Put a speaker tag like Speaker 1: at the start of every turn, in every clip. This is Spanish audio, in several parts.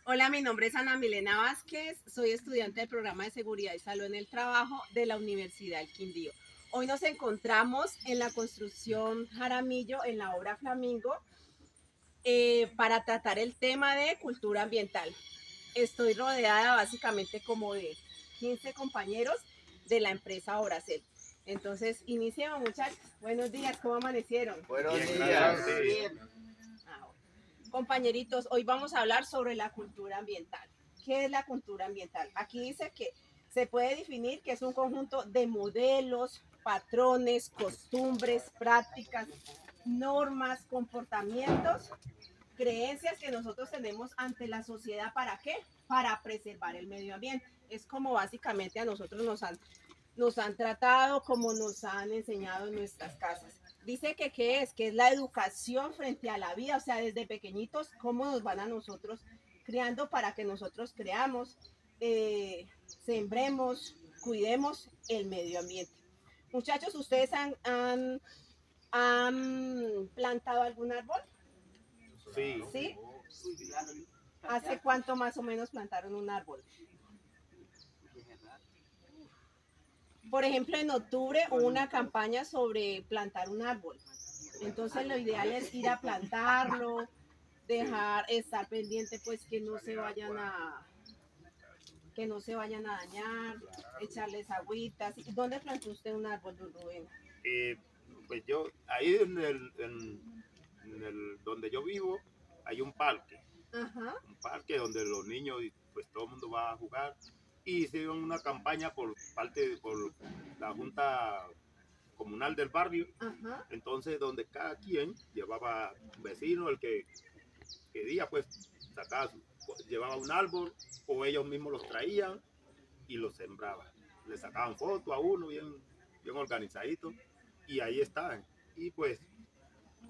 Speaker 1: Hola, mi nombre es Ana Milena Vázquez, soy estudiante del programa de Seguridad y Salud en el Trabajo de la Universidad del Quindío. Hoy nos encontramos en la construcción Jaramillo, en la obra Flamingo, para tratar el tema de cultura ambiental. Estoy rodeada básicamente como de 15 compañeros de la empresa Oracel. Entonces, iniciemos, muchachos. Buenos días, ¿cómo amanecieron?
Speaker 2: Buenos
Speaker 3: Bien,
Speaker 2: días.
Speaker 3: gracias.
Speaker 2: Bien.
Speaker 1: Compañeritos, hoy vamos a hablar sobre la cultura ambiental. ¿Qué es la cultura ambiental? Aquí dice que se puede definir que es un conjunto de modelos, patrones, costumbres, prácticas, normas, comportamientos, creencias que nosotros tenemos ante la sociedad. ¿Para qué? Para preservar el medio ambiente. Es como básicamente a nosotros nos han tratado, como nos han enseñado en nuestras casas. Dice que qué es, que es la educación frente a la vida, o sea, desde pequeñitos, cómo nos van a nosotros criando para que nosotros creamos, sembremos, cuidemos el medio ambiente. Muchachos, ¿ustedes han plantado algún árbol?
Speaker 2: Sí.
Speaker 1: ¿Sí? ¿Hace cuánto más o menos plantaron un árbol? Por ejemplo, en octubre hubo una campaña sobre plantar un árbol. Entonces lo ideal es ir a plantarlo, estar pendiente pues que no se vayan a dañar, echarles agüitas. ¿Dónde plantó usted un árbol, don Rubén?
Speaker 2: Eh, pues yo, ahí donde yo vivo, hay
Speaker 1: Ajá.
Speaker 2: un parque donde los niños, pues todo el mundo va a jugar. Y hicieron una campaña por la Junta Comunal del barrio.
Speaker 1: Ajá.
Speaker 2: Entonces, donde cada quien llevaba un vecino, el que quería, pues sacaba, llevaba un árbol o ellos mismos los traían y los sembraban. Le sacaban fotos a uno bien organizadito y ahí estaban. Y pues,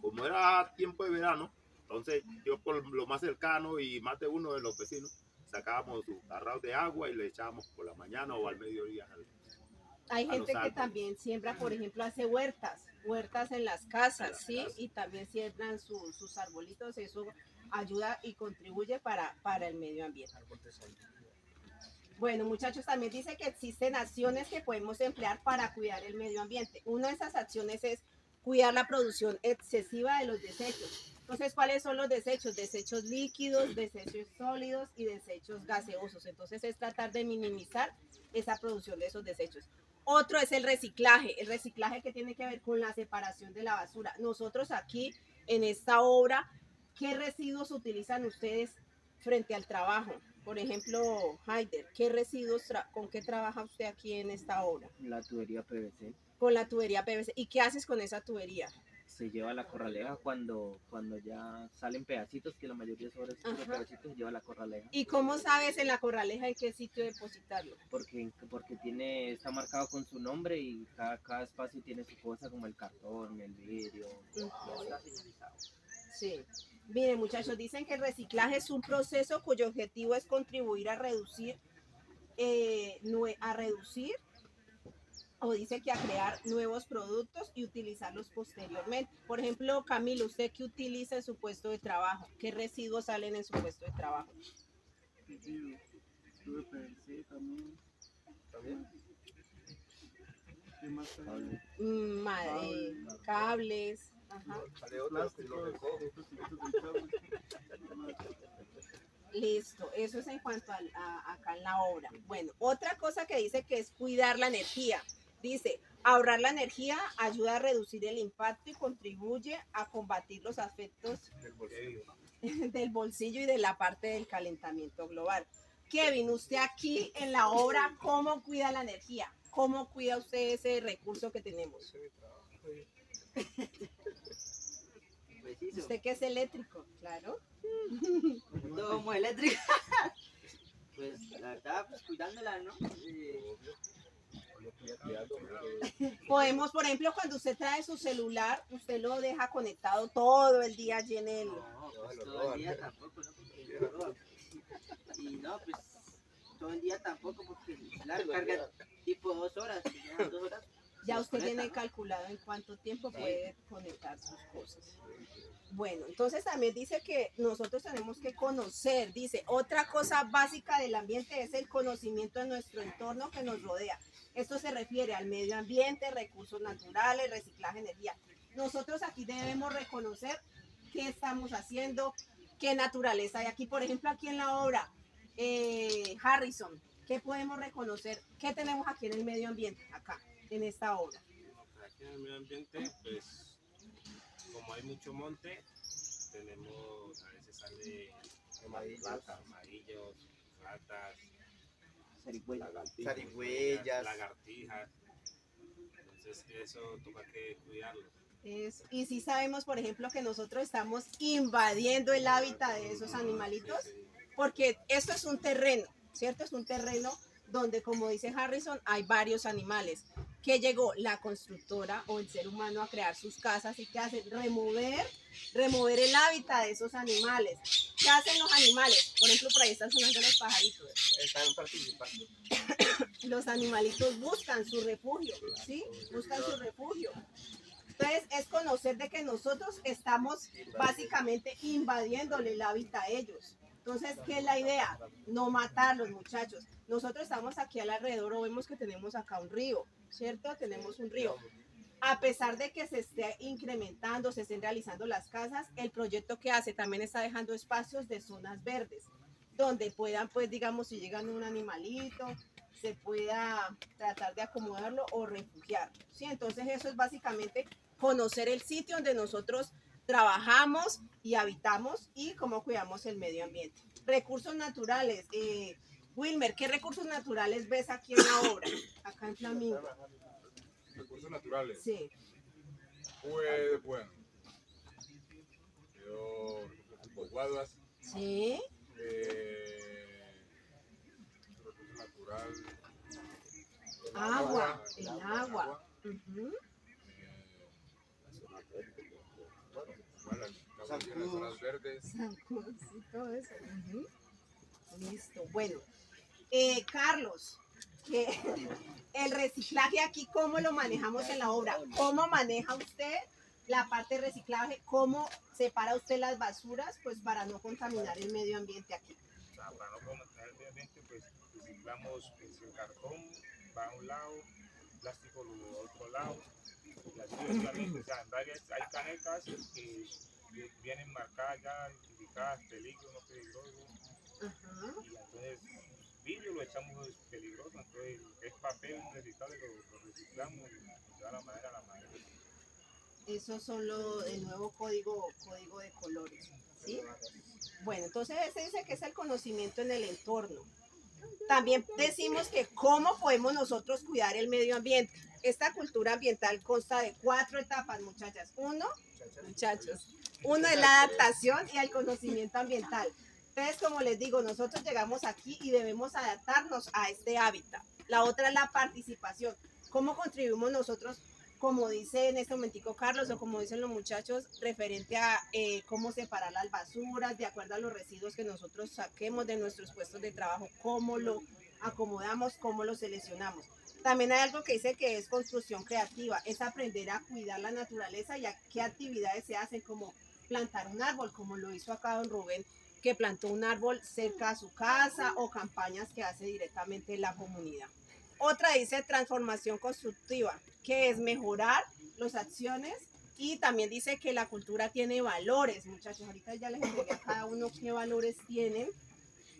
Speaker 2: como era tiempo de verano, entonces yo por lo más cercano y más de uno de los vecinos sacábamos sus tarros de agua y le echábamos por la mañana o al mediodía
Speaker 1: Hay
Speaker 2: a los
Speaker 1: gente que
Speaker 2: árboles.
Speaker 1: también siembra, por ejemplo, hace huertas en las casas, ¿sí? Y también siembran sus arbolitos, eso ayuda y contribuye para el medio ambiente. Bueno, muchachos, también dice que existen acciones que podemos emplear para cuidar el medio ambiente. Una de esas acciones es cuidar la producción excesiva de los desechos. Entonces, ¿cuáles son los desechos? Desechos líquidos, desechos sólidos y desechos gaseosos. Entonces, es tratar de minimizar esa producción de esos desechos. Otro es el reciclaje que tiene que ver con la separación de la basura. Nosotros aquí en esta obra, ¿qué residuos utilizan ustedes frente al trabajo? Por ejemplo, Haider, ¿con qué trabaja usted aquí en esta obra?
Speaker 3: La tubería PVC
Speaker 1: Con la tubería PVC. ¿Y qué haces con esa tubería?
Speaker 3: se lleva a la corraleja cuando ya salen pedacitos, que la mayoría sobre esos pedacitos se lleva a la corraleja.
Speaker 1: ¿Y cómo sabes en la corraleja en qué sitio depositarlo?
Speaker 3: Porque está marcado con su nombre y cada espacio tiene su cosa, como el cartón, el vidrio, está señalizado.
Speaker 1: Sí. Miren, muchachos, dicen que el reciclaje es un proceso cuyo objetivo es contribuir a reducir o dice que a crear nuevos productos y utilizarlos posteriormente. Por ejemplo, Camilo, ¿usted qué utiliza en su puesto de trabajo? ¿Qué residuos salen en su puesto de trabajo?
Speaker 4: PVC también.
Speaker 2: ¿También?
Speaker 4: ¿Qué más hay?
Speaker 1: Cables. Ajá. Listo, eso es en cuanto acá en la obra. Bueno, otra cosa que dice que es cuidar la energía. Dice, ahorrar la energía ayuda a reducir el impacto y contribuye a combatir los efectos del bolsillo y de la parte del calentamiento global. Kevin, usted aquí en la obra, ¿cómo cuida la energía? ¿Cómo cuida usted ese recurso que tenemos? Usted que es eléctrico, claro.
Speaker 5: Como eléctrica. Pues la verdad, pues cuidándola, ¿no?
Speaker 1: Podemos, por ejemplo, cuando usted trae su celular, usted lo deja conectado todo el día allí en el...
Speaker 5: No, pues todo el día tampoco, ¿no? Porque lo roban. Y no, pues todo el día tampoco, porque la recarga tipo 2 horas, 2 horas.
Speaker 1: Ya usted
Speaker 5: conecta,
Speaker 1: tiene
Speaker 5: ¿no?
Speaker 1: calculado en cuánto tiempo
Speaker 5: Sí.
Speaker 1: puede conectar sus cosas. Bueno, entonces también dice que nosotros tenemos que conocer, dice, otra cosa básica del ambiente es el conocimiento de nuestro entorno que nos rodea. Esto se refiere al medio ambiente, recursos naturales, reciclaje, energía. Nosotros aquí debemos reconocer qué estamos haciendo, qué naturaleza hay aquí. Por ejemplo, aquí en la obra Harrison, ¿qué podemos reconocer? ¿Qué tenemos aquí en el medio ambiente, acá, en esta obra?
Speaker 6: Aquí en el medio ambiente, pues como hay mucho monte, tenemos, a veces sale amarillos, ratas,
Speaker 5: Zarigüeyas.
Speaker 6: lagartijas, entonces eso toca que cuidarlo.
Speaker 1: Y si sabemos, por ejemplo, que nosotros estamos invadiendo el hábitat de esos animalitos, porque esto es un terreno, ¿cierto? Es un terreno donde, como dice Harrison, hay varios animales. Que llegó la constructora o el ser humano a crear sus casas y que hacen remover el hábitat de esos animales. ¿Qué hacen los animales? Por ejemplo, por ahí están sonando los pajaritos.
Speaker 5: Están participando.
Speaker 1: Los animalitos buscan su refugio, ¿sí? Buscan su refugio. Entonces, es conocer de que nosotros estamos básicamente invadiéndole el hábitat a ellos. Entonces, ¿qué es la idea? No matarlos, muchachos. Nosotros estamos aquí alrededor o vemos que tenemos acá un río, ¿cierto? Tenemos un río. A pesar de que se esté incrementando, se estén realizando las casas, el proyecto que hace también está dejando espacios de zonas verdes, donde puedan, pues, digamos, si llegan un animalito, se pueda tratar de acomodarlo o refugiar, ¿sí? Entonces, eso es básicamente conocer el sitio donde nosotros trabajamos y habitamos y cómo cuidamos el medio ambiente. Recursos naturales. Wilmer, ¿qué recursos naturales ves aquí en la obra? Acá en Flamingo.
Speaker 7: Recursos naturales.
Speaker 1: Sí.
Speaker 7: Pues bueno, yo ocupo guaduas,
Speaker 1: Sí.
Speaker 7: recurso natural,
Speaker 1: Agua. El agua. Ujú.
Speaker 7: Bueno, las zonas verdes.
Speaker 1: Zancudos y todo eso. Ujú. Listo. Bueno, Carlos, que el reciclaje aquí, ¿cómo lo manejamos en la obra? ¿Cómo maneja usted la parte de reciclaje? ¿Cómo separa usted las basuras? Pues para no contaminar el medio ambiente aquí.
Speaker 6: O sea, para no contaminar el medio ambiente, pues reciclamos pues, el cartón, va a un lado, el plástico lo otro lado, y así sucesivamente. O sea, en varias, hay canecas que vienen marcadas ya, indicadas peligro, no peligroso,
Speaker 1: Ajá.
Speaker 6: y entonces vidrio lo echamos peligroso, entonces es papel reciclable, lo reciclamos y de la manera la manera.
Speaker 1: Esos son el nuevo código de colores, ¿sí? Bueno, entonces ese dice que es el conocimiento en el entorno. También decimos que cómo podemos nosotros cuidar el medio ambiente. Esta cultura ambiental consta de 4 etapas, muchachas. Uno es la adaptación y el conocimiento ambiental. Entonces, como les digo, nosotros llegamos aquí y debemos adaptarnos a este hábitat. La otra es la participación. ¿Cómo contribuimos nosotros, como dice en este momentico Carlos, o como dicen los muchachos, referente a cómo separar las basuras, de acuerdo a los residuos que nosotros saquemos de nuestros puestos de trabajo, cómo lo acomodamos, cómo lo seleccionamos? También hay algo que dice que es construcción creativa, es aprender a cuidar la naturaleza y a qué actividades se hacen, como plantar un árbol, como lo hizo acá don Rubén, que plantó un árbol cerca a su casa, o campañas que hace directamente la comunidad. Otra dice transformación constructiva, que es mejorar las acciones, y también dice que la cultura tiene valores, muchachos. Ahorita ya les entregué a cada uno qué valores tienen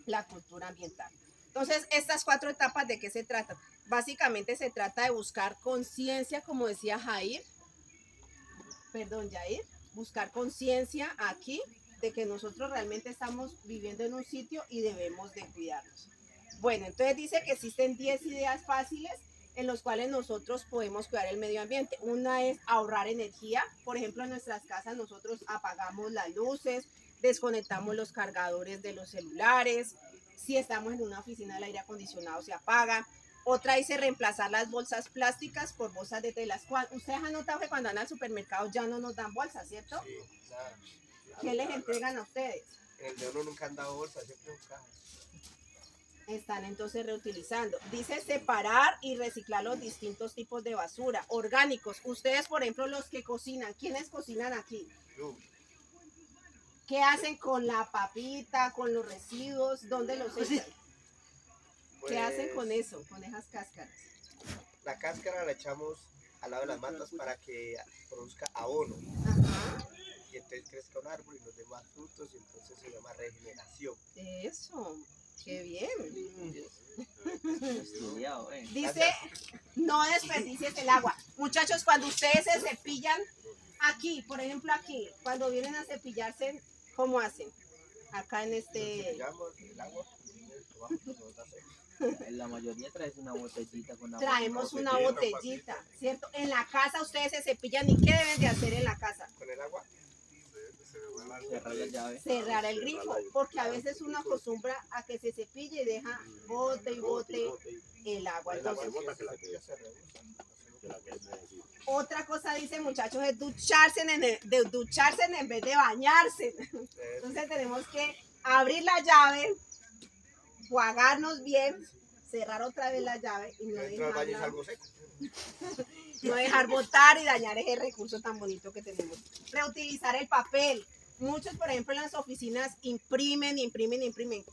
Speaker 1: la cultura ambiental. Entonces, estas 4 etapas, ¿de qué se tratan? Básicamente se trata de buscar conciencia, como decía Jair, buscar conciencia aquí de que nosotros realmente estamos viviendo en un sitio y debemos de cuidarnos. Bueno, entonces dice que existen 10 ideas fáciles en los cuales nosotros podemos cuidar el medio ambiente. Una es ahorrar energía. Por ejemplo, en nuestras casas nosotros apagamos las luces, desconectamos los cargadores de los celulares. Si estamos en una oficina, el aire acondicionado se apaga. Otra dice reemplazar las bolsas plásticas por bolsas de telas. Ustedes han notado que cuando van al supermercado ya no nos dan bolsas, ¿cierto?
Speaker 5: Sí, claro.
Speaker 1: ¿Qué les entregan a ustedes?
Speaker 5: El de uno nunca han dado bolsa, siempre un caja.
Speaker 1: están entonces reutilizando. Dice separar y reciclar los distintos tipos de basura, orgánicos. Ustedes, por ejemplo, los que cocinan, ¿quiénes cocinan aquí? ¿Qué hacen con la papita, con los residuos? ¿Dónde los echan? ¿Qué hacen con eso, con esas cáscaras?
Speaker 5: La cáscara la echamos al lado de las matas para que produzca abono.
Speaker 1: Ajá.
Speaker 5: Y entonces crezca un árbol y nos dé más frutos y entonces se llama regeneración.
Speaker 1: Eso, qué bien.
Speaker 3: Estudiado,
Speaker 1: Dice, no desperdicies el agua. Muchachos, cuando ustedes se cepillan aquí, por ejemplo aquí, cuando vienen a cepillarse, ¿cómo hacen? Acá en este...
Speaker 5: Cepillamos el agua, tomamos, nos hace
Speaker 3: La mayoría traes una botellita con agua.
Speaker 1: Traemos una botellita, ¿cierto? En la casa ustedes se cepillan y ¿qué deben de hacer en la casa?
Speaker 5: con el agua.
Speaker 3: Cerrar la llave.
Speaker 1: Cerrar el grifo, porque a veces uno acostumbra a que se cepille y deja bote y bote el agua. Entonces, otra cosa dice, muchachos, es ducharse en vez de bañarse. Entonces tenemos que abrir la llave, jugarnos bien, cerrar otra vez la llave y no dejar botar y dañar ese recurso tan bonito que tenemos. Reutilizar el papel. Muchos, por ejemplo, en las oficinas imprimen.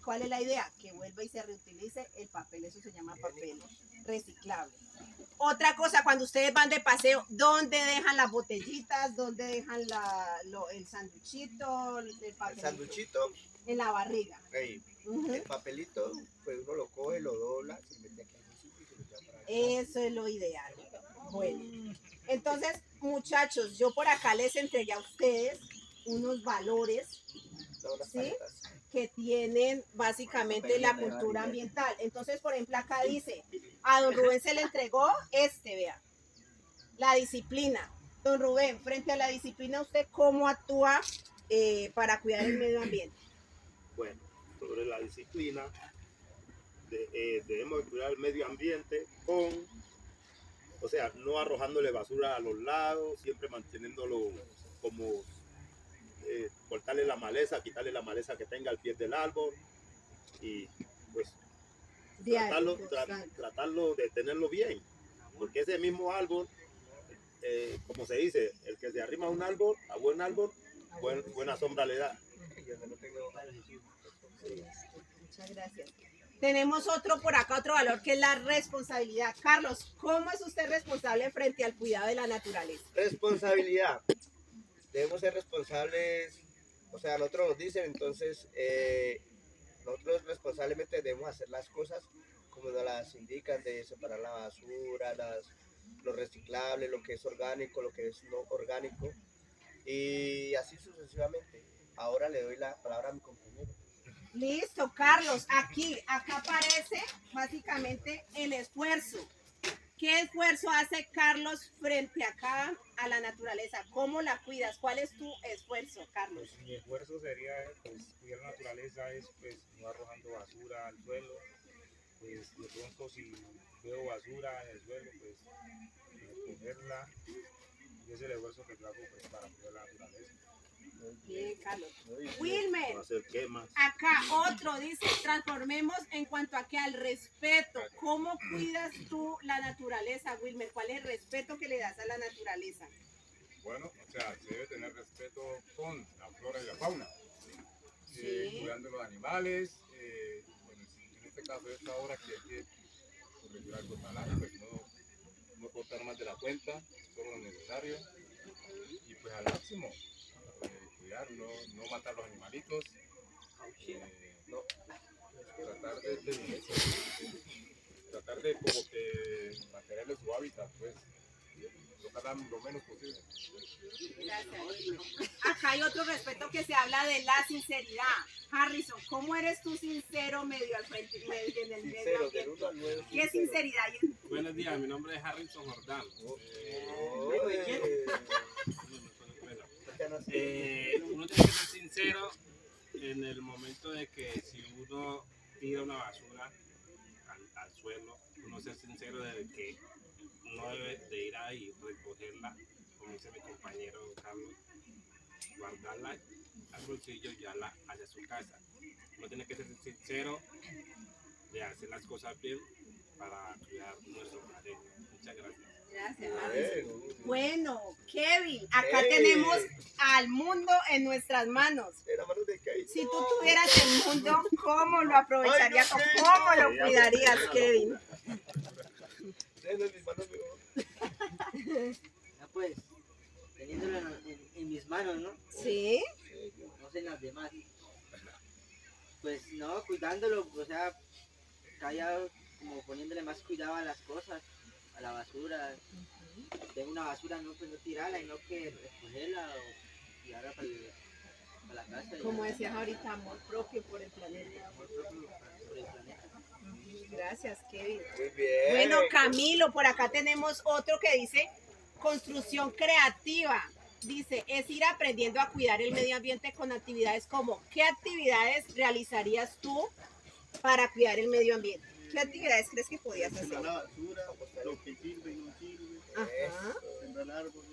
Speaker 1: ¿Cuál es la idea? Que vuelva y se reutilice el papel. Eso se llama papel reciclable. Otra cosa, cuando ustedes van de paseo, ¿dónde dejan las botellitas? ¿Dónde dejan el sanduchito? El
Speaker 5: sanduchito
Speaker 1: en la barriga.
Speaker 5: El papelito, pues uno lo coge, lo dobla, se mete aquí en el sitio y se lo lleva para acá.
Speaker 1: Eso es lo ideal. Bueno, entonces, muchachos, yo por acá les entregué a ustedes unos valores, ¿sí?, que tienen básicamente la cultura ambiental. Entonces, por ejemplo, acá dice, a don Rubén se le entregó vea, la disciplina. Don Rubén, frente a la disciplina, ¿usted cómo actúa para cuidar el medio ambiente?
Speaker 2: Bueno, sobre la disciplina, debemos cuidar el medio ambiente o sea, no arrojándole basura a los lados, siempre manteniéndolo como cortarle la maleza, quitarle la maleza que tenga al pie del árbol y pues tratarlo de tenerlo bien, porque ese mismo árbol, como se dice, el que se arrima a un árbol, a buen árbol, buena sombra le da.
Speaker 1: Muchas gracias. Tenemos otro por acá, otro valor que es la responsabilidad. Carlos, ¿cómo es usted responsable frente al cuidado de la naturaleza?
Speaker 5: Responsabilidad. Debemos ser responsables, o sea, nosotros nos dicen, entonces nosotros responsablemente debemos hacer las cosas como nos las indican, de separar la basura, lo reciclable, lo que es orgánico, lo que es no orgánico, y así sucesivamente. Ahora le doy la palabra a mi compañero.
Speaker 1: Listo, Carlos, acá aparece básicamente el esfuerzo. ¿Qué esfuerzo hace Carlos frente acá a la naturaleza? ¿Cómo la cuidas? ¿Cuál es tu esfuerzo, Carlos?
Speaker 6: Pues mi esfuerzo sería, pues, cuidar la naturaleza, es pues no arrojando basura al suelo. Pues de pronto si veo basura en el suelo, pues recogerla, y ese es el esfuerzo que yo hago pues, para cuidar la naturaleza.
Speaker 1: Bien, Carlos. Wilmer,
Speaker 2: Quemas.
Speaker 1: acá otro dice, transformemos en cuanto a que al respeto. ¿Cómo cuidas tú la naturaleza, Wilmer? ¿Cuál es el respeto que le das a la naturaleza?
Speaker 7: Bueno, o sea, se debe tener respeto con la flora y la fauna,
Speaker 1: Sí.
Speaker 7: cuidando los animales, bueno, en este caso de esta hora que hay que regular el cotalaje, pues no cortar más de la cuenta, solo lo necesario, y pues al máximo, cuidar, no matar los animalitos, tratar de como que mantenerle su hábitat, pues, tocar lo menos posible.
Speaker 1: Gracias. Acá hay otro respeto que se habla de la sinceridad. Harrison, ¿cómo eres tú sincero medio al frente, en el medio ambiente? ¿Qué sinceridad hay en ti?
Speaker 8: Buenos días, mi nombre es Harrison Jordán. Uno tiene que ser sincero en el momento de que si uno tira una basura al suelo, uno ser sincero de que no debe de ir ahí y recogerla, como dice mi compañero Carlos, guardarla al bolsillo y llevarla hacia su casa. Uno tiene que ser sincero de hacer las cosas bien para cuidar nuestro planeta. Muchas gracias.
Speaker 1: Gracias,
Speaker 5: Bueno,
Speaker 1: Bueno, Kevin, acá
Speaker 5: Hey.
Speaker 1: tenemos al mundo en nuestras manos.
Speaker 5: era mano de Kevin.
Speaker 1: Si tú tuvieras el mundo, ¿cómo lo aprovecharías o cómo lo cuidarías, Kevin?
Speaker 5: Déjenlo en mis manos mejor.
Speaker 9: Ya pues, teniéndolo en mis manos, ¿no?
Speaker 1: Sí.
Speaker 9: No sé en las demás. Pues no, cuidándolo, o sea, callado, como poniéndole más cuidado a las cosas, a la basura. Tengo una basura, no, pues no tirarla, sino que recogerla o tirarla para la casa.
Speaker 1: Como decías ahorita, amor propio por el planeta.
Speaker 9: Amor propio por el planeta.
Speaker 1: Gracias, Kevin.
Speaker 5: Muy bien.
Speaker 1: Bueno, Camilo, por acá tenemos otro que dice construcción creativa. Dice, es ir aprendiendo a cuidar el medio ambiente con actividades como, ¿qué actividades realizarías tú para cuidar el medio ambiente? ¿Qué actividades crees que podías hacer?
Speaker 4: Sembrar la basura, lo que sirve y no sirve,
Speaker 1: Ajá.
Speaker 4: sembrar árboles,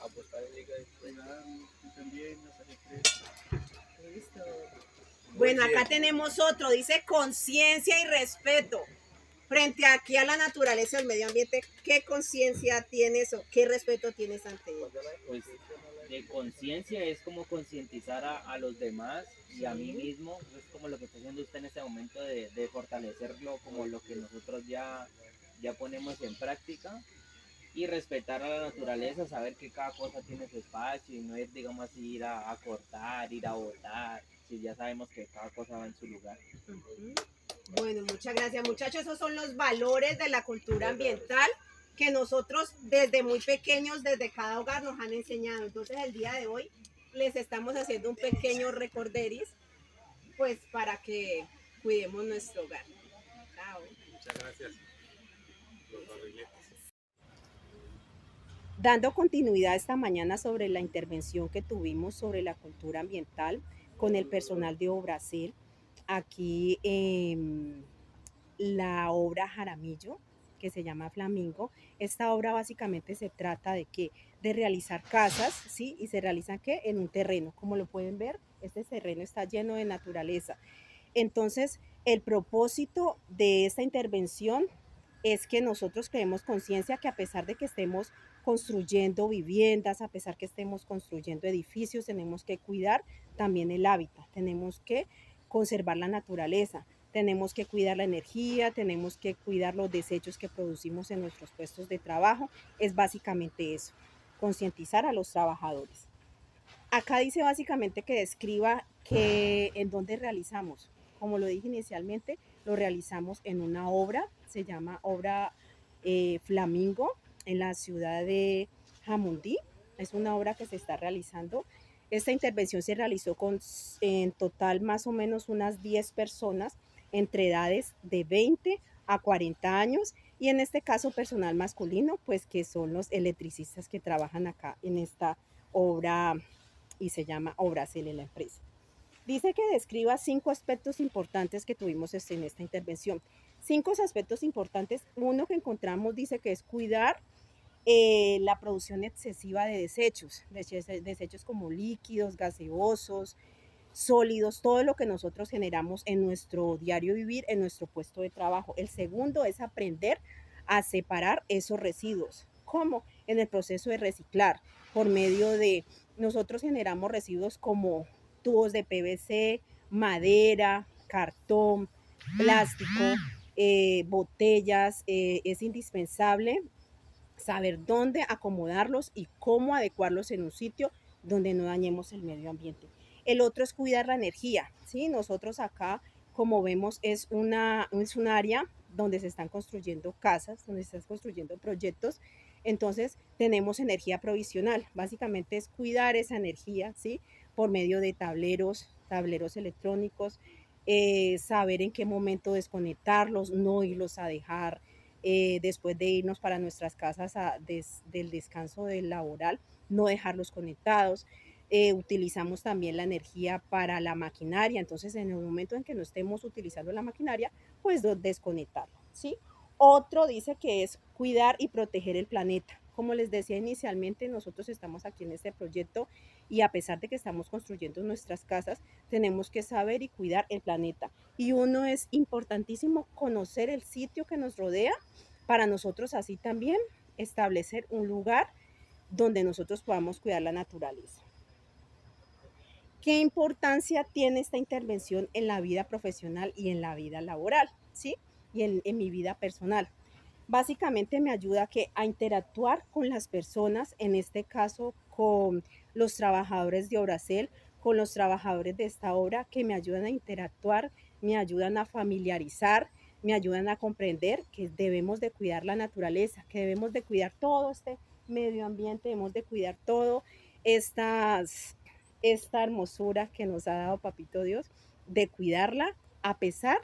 Speaker 5: Apostar en liga de
Speaker 4: cuidarlos, que estén bien, hacer estrés.
Speaker 1: Listo. Bueno,
Speaker 5: Muy bien.
Speaker 1: acá tenemos otro, dice conciencia y respeto. Frente aquí a la naturaleza del medio ambiente, ¿qué conciencia tienes o qué respeto tienes ante él?
Speaker 3: Pues de conciencia es como concientizar a los demás y a mí mismo, es como lo que está haciendo usted en este momento de fortalecerlo, como lo que nosotros ya ponemos en práctica, y respetar a la naturaleza, saber que cada cosa tiene su espacio y no ir, digamos así, ir a cortar, ir a botar, si ya sabemos que cada cosa va en su lugar.
Speaker 1: Bueno, muchas gracias, muchachos. Esos son los valores de la cultura ambiental que nosotros desde muy pequeños, desde cada hogar nos han enseñado. Entonces, el día de hoy les estamos haciendo un pequeño recorderis, pues para que cuidemos nuestro hogar. Chao.
Speaker 8: Muchas gracias. Los barriletes.
Speaker 1: Dando continuidad esta mañana sobre la intervención que tuvimos sobre la cultura ambiental con el personal de Obracel, aquí la obra Jaramillo, que se llama Flamingo. Esta obra básicamente se trata de que de realizar casas, ¿sí? Y se realizan ¿qué? En un terreno. Como lo pueden ver, este terreno está lleno de naturaleza. Entonces, el propósito de esta intervención es que nosotros creemos conciencia que a pesar de que estemos construyendo viviendas, a pesar que estemos construyendo edificios, tenemos que cuidar también el hábitat, tenemos que conservar la naturaleza, tenemos que cuidar la energía, tenemos que cuidar los desechos que producimos en nuestros puestos de trabajo. Es básicamente eso, concientizar a los trabajadores. Acá dice básicamente que describa que en dónde realizamos. Como lo dije inicialmente, lo realizamos en una obra, se llama obra Flamingo, en la ciudad de Jamundí. Es una obra que se está realizando. Esta intervención se realizó con en total más o menos unas 10 personas entre edades de 20 a 40 años y en este caso personal masculino, pues que son los electricistas que trabajan acá en esta obra y se llama Obracel en la empresa. Dice que describa 5 aspectos importantes que tuvimos en esta intervención. 5 aspectos importantes. Uno que encontramos dice que es cuidar la producción excesiva de desechos como líquidos, gaseosos, sólidos, todo lo que nosotros generamos en nuestro diario vivir, en nuestro puesto de trabajo. El segundo es aprender a separar esos residuos. ¿Cómo? En el proceso de reciclar, por medio de, nosotros generamos residuos como tubos de PVC, madera, cartón, plástico, botellas. Es indispensable saber dónde acomodarlos y cómo adecuarlos en un sitio donde no dañemos el medio ambiente. El otro es cuidar la energía, ¿sí? Nosotros acá, como vemos, es un área donde se están construyendo casas, donde se están construyendo proyectos, entonces tenemos energía provisional. Básicamente es cuidar esa energía, ¿sí? Por medio de tableros electrónicos, saber en qué momento desconectarlos, no irlos a dejar después de irnos para nuestras casas del descanso del laboral, no dejarlos conectados. Utilizamos también la energía para la maquinaria, entonces en el momento en que no estemos utilizando la maquinaria, pues desconectarlo, ¿sí? Otro dice que es cuidar y proteger el planeta. Como les decía inicialmente, nosotros estamos aquí en este proyecto y a pesar de que estamos construyendo nuestras casas, tenemos que saber y cuidar el planeta. Y uno es importantísimo conocer el sitio que nos rodea para nosotros así también establecer un lugar donde nosotros podamos cuidar la naturaleza. ¿Qué importancia tiene esta intervención en la vida profesional y en la vida laboral? ¿Sí? Y en mi vida personal. Básicamente me ayuda a interactuar con las personas, en este caso con los trabajadores de Obracel, con los trabajadores de esta obra, que me ayudan a interactuar, me ayudan a familiarizar, me ayudan a comprender que debemos de cuidar la naturaleza, que debemos de cuidar todo este medio ambiente, debemos de cuidar todo esta hermosura que nos ha dado Papito Dios, de cuidarla a pesar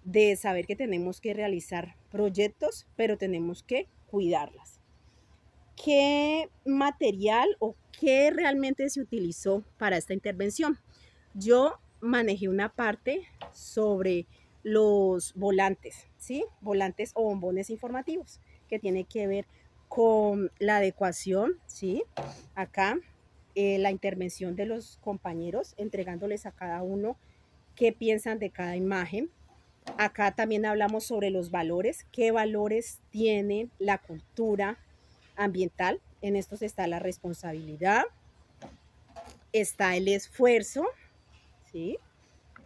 Speaker 1: de saber que tenemos que realizar proyectos, pero tenemos que cuidarlas. ¿Qué material o qué realmente se utilizó para esta intervención? Yo manejé una parte sobre los volantes, ¿sí? Volantes o bombones informativos, que tiene que ver con la adecuación, ¿sí? Acá, la intervención de los compañeros, entregándoles a cada uno qué piensan de cada imagen. Acá también hablamos sobre los valores, qué valores tiene la cultura ambiental. En estos está la responsabilidad, está el esfuerzo, ¿sí?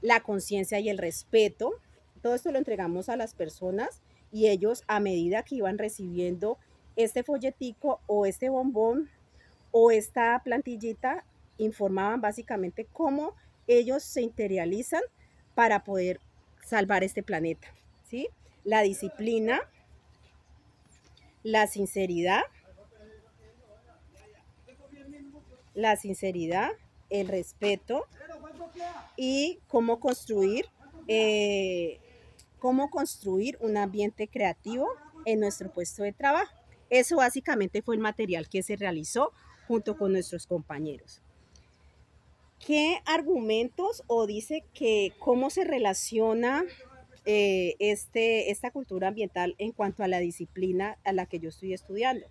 Speaker 1: La conciencia y el respeto. Todo esto lo entregamos a las personas y ellos, a medida que iban recibiendo este folletico o este bombón o esta plantillita, informaban básicamente cómo ellos se interiorizan para poder salvar este planeta, ¿sí? La disciplina, la sinceridad, el respeto y cómo construir un ambiente creativo en nuestro puesto de trabajo. Eso básicamente fue el material que se realizó junto con nuestros compañeros. ¿Qué argumentos o dice que cómo se relaciona esta cultura ambiental en cuanto a la disciplina a la que yo estoy estudiando?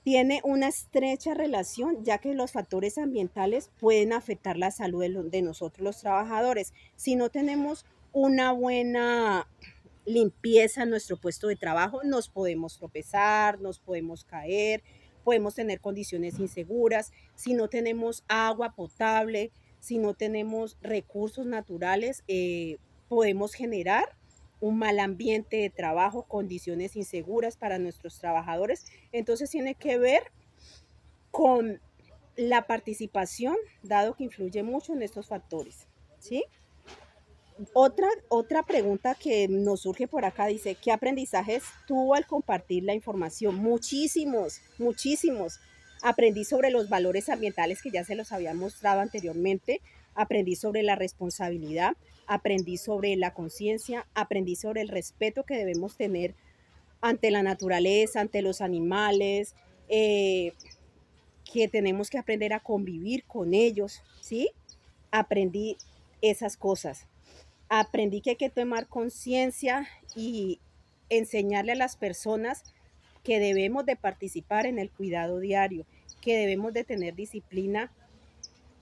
Speaker 1: Tiene una estrecha relación, ya que los factores ambientales pueden afectar la salud de nosotros los trabajadores. Si no tenemos una buena limpieza en nuestro puesto de trabajo, nos podemos tropezar, nos podemos caer, podemos tener condiciones inseguras. Si no tenemos agua potable, si no tenemos recursos naturales, podemos generar un mal ambiente de trabajo, condiciones inseguras para nuestros trabajadores. Entonces tiene que ver con la participación, dado que influye mucho en estos factores, ¿sí? Otra pregunta que nos surge por acá dice, ¿qué aprendizajes tuvo al compartir la información? Muchísimos. Aprendí sobre los valores ambientales que ya se los había mostrado anteriormente, aprendí sobre la responsabilidad, aprendí sobre la conciencia, aprendí sobre el respeto que debemos tener ante la naturaleza, ante los animales, que tenemos que aprender a convivir con ellos, ¿sí? Aprendí esas cosas. Aprendí que hay que tomar conciencia y enseñarle a las personas que debemos de participar en el cuidado diario, que debemos de tener disciplina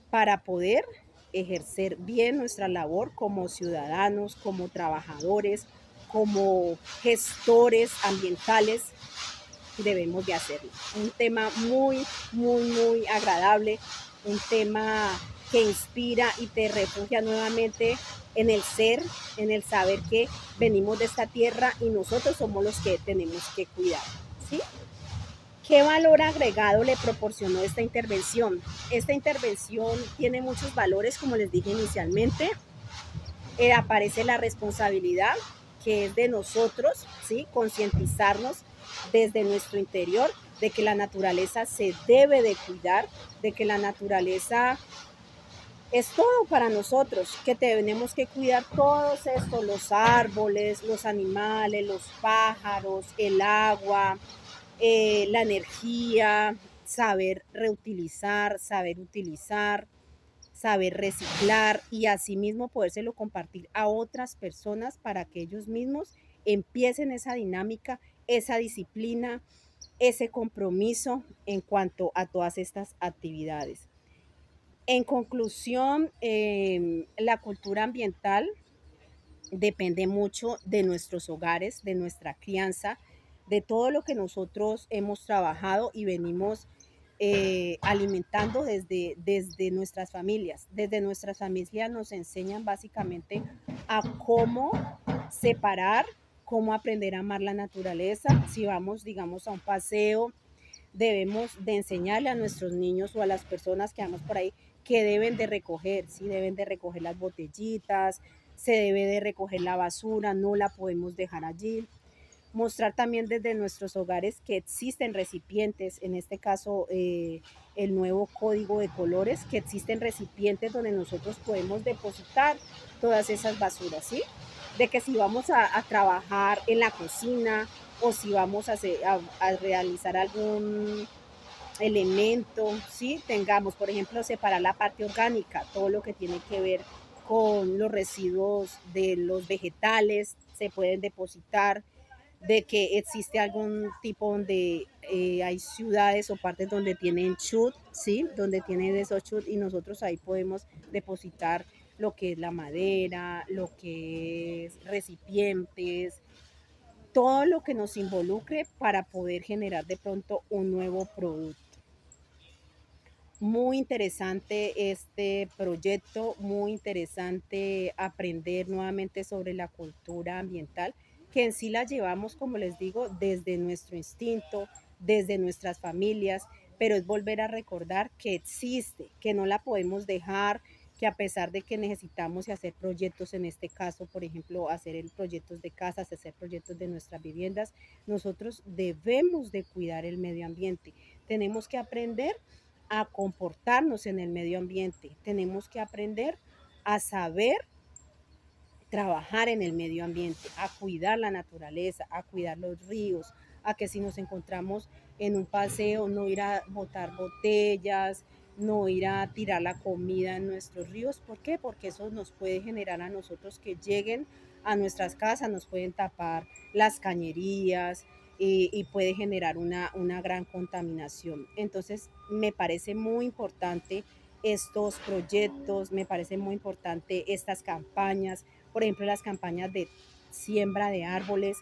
Speaker 1: para poder ejercer bien nuestra labor como ciudadanos, como trabajadores, como gestores ambientales. Debemos de hacerlo. Un tema muy agradable, un tema que inspira y te refugia nuevamente en el ser, en el saber que venimos de esta tierra y nosotros somos los que tenemos que cuidar, ¿sí? ¿Qué valor agregado le proporcionó esta intervención? Esta intervención tiene muchos valores, como les dije inicialmente. Aparece la responsabilidad, que es de nosotros, ¿sí? Concientizarnos desde nuestro interior de que la naturaleza se debe de cuidar, de que la naturaleza es todo para nosotros, que tenemos que cuidar todos estos, los árboles, los animales, los pájaros, el agua, la energía, saber reutilizar, saber utilizar, saber reciclar y asimismo podérselo compartir a otras personas para que ellos mismos empiecen esa dinámica, esa disciplina, ese compromiso en cuanto a todas estas actividades. En conclusión, la cultura ambiental depende mucho de nuestros hogares, de nuestra crianza, de todo lo que nosotros hemos trabajado y venimos alimentando desde nuestras familias. Desde nuestras familias nos enseñan básicamente a cómo separar, cómo aprender a amar la naturaleza. Si vamos, digamos, a un paseo, debemos de enseñarle a nuestros niños o a las personas que vamos por ahí que deben de recoger, ¿sí? Deben de recoger las botellitas, se debe de recoger la basura, no la podemos dejar allí. Mostrar también desde nuestros hogares que existen recipientes, en este caso el nuevo código de colores, que existen recipientes donde nosotros podemos depositar todas esas basuras, ¿sí? De que si vamos a trabajar en la cocina o si vamos a realizar algún elemento, ¿sí? Tengamos, por ejemplo, separar la parte orgánica, todo lo que tiene que ver con los residuos de los vegetales, se pueden depositar, de que existe algún tipo donde hay ciudades o partes donde tienen chut, ¿sí? Donde tienen esos chut y nosotros ahí podemos depositar lo que es la madera, lo que es recipientes, todo lo que nos involucre para poder generar de pronto un nuevo producto. Muy interesante este proyecto, muy interesante aprender nuevamente sobre la cultura ambiental, que en sí la llevamos, como les digo, desde nuestro instinto, desde nuestras familias, pero es volver a recordar que existe, que no la podemos dejar, que a pesar de que necesitamos hacer proyectos, en este caso, por ejemplo, hacer proyectos de casas, hacer proyectos de nuestras viviendas, nosotros debemos de cuidar el medio ambiente. Tenemos que aprender a comportarnos en el medio ambiente. Tenemos que aprender a saber trabajar en el medio ambiente, a cuidar la naturaleza, a cuidar los ríos, a que si nos encontramos en un paseo, no ir a botar botellas, no ir a tirar la comida en nuestros ríos. ¿Por qué? Porque eso nos puede generar a nosotros que lleguen a nuestras casas, nos pueden tapar las cañerías y puede generar una gran contaminación. Entonces, me parece muy importante estos proyectos, me parece muy importante estas campañas, por ejemplo, las campañas de siembra de árboles,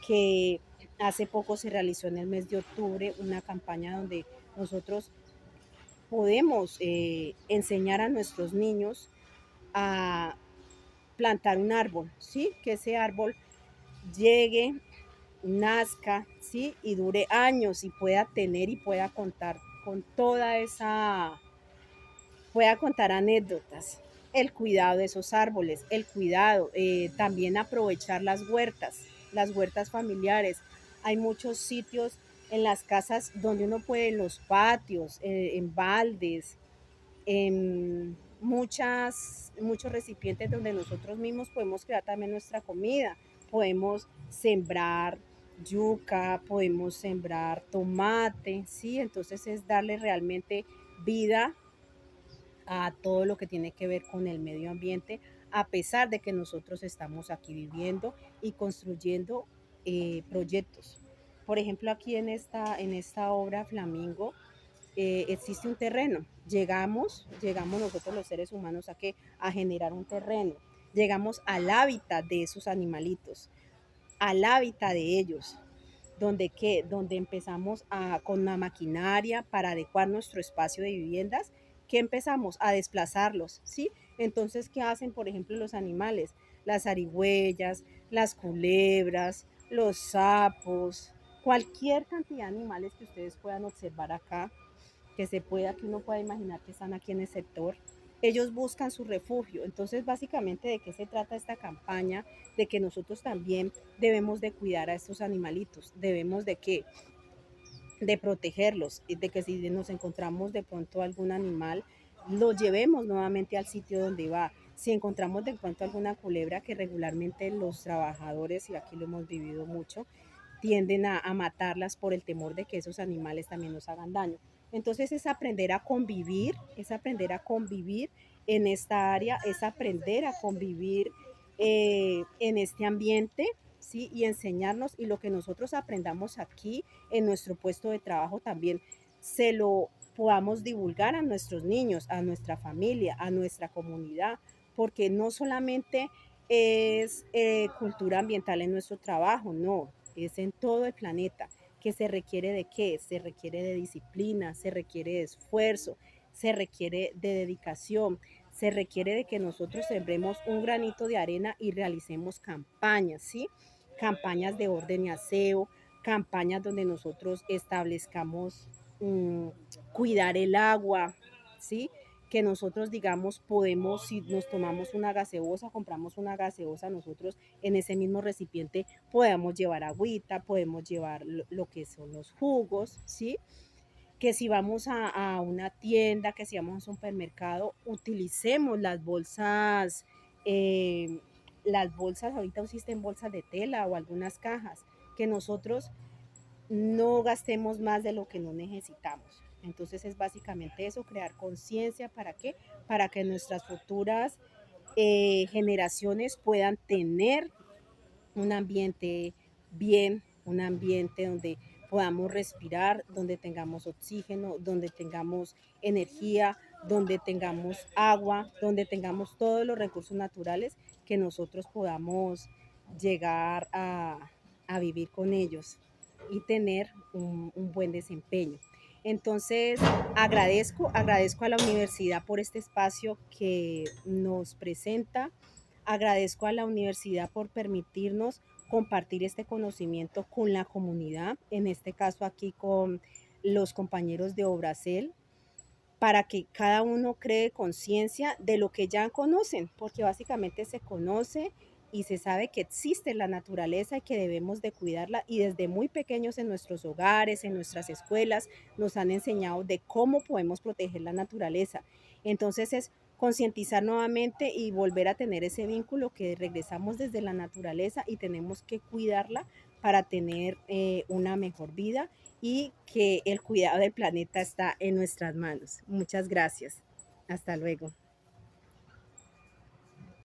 Speaker 1: que hace poco se realizó en el mes de octubre una campaña donde nosotros podemos enseñar a nuestros niños a plantar un árbol, ¿sí? Que ese árbol llegue, nazca, ¿sí? Y dure años y pueda tener y pueda contar con toda esa, pueda contar anécdotas, el cuidado de esos árboles, el cuidado, también aprovechar las huertas familiares. Hay muchos sitios en las casas donde uno puede, en los patios, en baldes, en muchos recipientes donde nosotros mismos podemos crear también nuestra comida. Podemos sembrar yuca, podemos sembrar tomate, ¿sí? Entonces es darle realmente vida a todo lo que tiene que ver con el medio ambiente, a pesar de que nosotros estamos aquí viviendo y construyendo proyectos. Por ejemplo, aquí en esta obra Flamingo existe un terreno. Llegamos nosotros los seres humanos a, ¿qué? A generar un terreno. Llegamos al hábitat de esos animalitos, al hábitat de ellos, donde, ¿qué? Donde empezamos con la maquinaria para adecuar nuestro espacio de viviendas, que empezamos a desplazarlos, ¿sí? Entonces, ¿qué hacen, por ejemplo, los animales? Las zarigüeyas, las culebras, los sapos, cualquier cantidad de animales que ustedes puedan observar acá, que uno pueda imaginar que están aquí en el sector, ellos buscan su refugio. Entonces, básicamente, ¿de qué se trata esta campaña? De que nosotros también debemos de cuidar a estos animalitos, debemos de qué, de protegerlos, de que si nos encontramos de pronto algún animal, lo llevemos nuevamente al sitio donde va. Si encontramos de pronto alguna culebra, que regularmente los trabajadores, y aquí lo hemos vivido mucho, tienden a matarlas por el temor de que esos animales también nos hagan daño. Entonces es aprender a convivir en esta área, es aprender a convivir en este ambiente, ¿sí? Y enseñarnos, y lo que nosotros aprendamos aquí en nuestro puesto de trabajo también se lo podamos divulgar a nuestros niños, a nuestra familia, a nuestra comunidad, porque no solamente es cultura ambiental en nuestro trabajo, no, es en todo el planeta, que se requiere de qué, se requiere de disciplina, se requiere de esfuerzo, se requiere de dedicación, se requiere de que nosotros sembremos un granito de arena y realicemos campañas, ¿sí? Campañas de orden y aseo, campañas donde nosotros establezcamos cuidar el agua, ¿sí? Que nosotros, digamos, podemos, si nos tomamos una gaseosa, compramos una gaseosa, nosotros en ese mismo recipiente podemos llevar agüita, podemos llevar lo que son los jugos, ¿sí? Que si vamos a una tienda, que si vamos a un supermercado, utilicemos las bolsas, ahorita existen bolsas de tela o algunas cajas, que nosotros no gastemos más de lo que no necesitamos. Entonces es básicamente eso, crear conciencia, ¿para qué? Para que nuestras futuras generaciones puedan tener un ambiente bien, un ambiente donde podamos respirar, donde tengamos oxígeno, donde tengamos energía, donde tengamos agua, donde tengamos todos los recursos naturales que nosotros podamos llegar a vivir con ellos y tener un buen desempeño. Entonces, agradezco a la universidad por este espacio que nos presenta. Agradezco a la universidad por permitirnos compartir este conocimiento con la comunidad, en este caso aquí con los compañeros de Obracel, para que cada uno cree conciencia de lo que ya conocen, porque básicamente se conoce y se sabe que existe la naturaleza y que debemos de cuidarla, y desde muy pequeños en nuestros hogares, en nuestras escuelas, nos han enseñado de cómo podemos proteger la naturaleza. Entonces es concientizar nuevamente y volver a tener ese vínculo que regresamos desde la naturaleza y tenemos que cuidarla para tener una mejor vida, y que el cuidado del planeta está en nuestras manos. Muchas gracias. Hasta luego.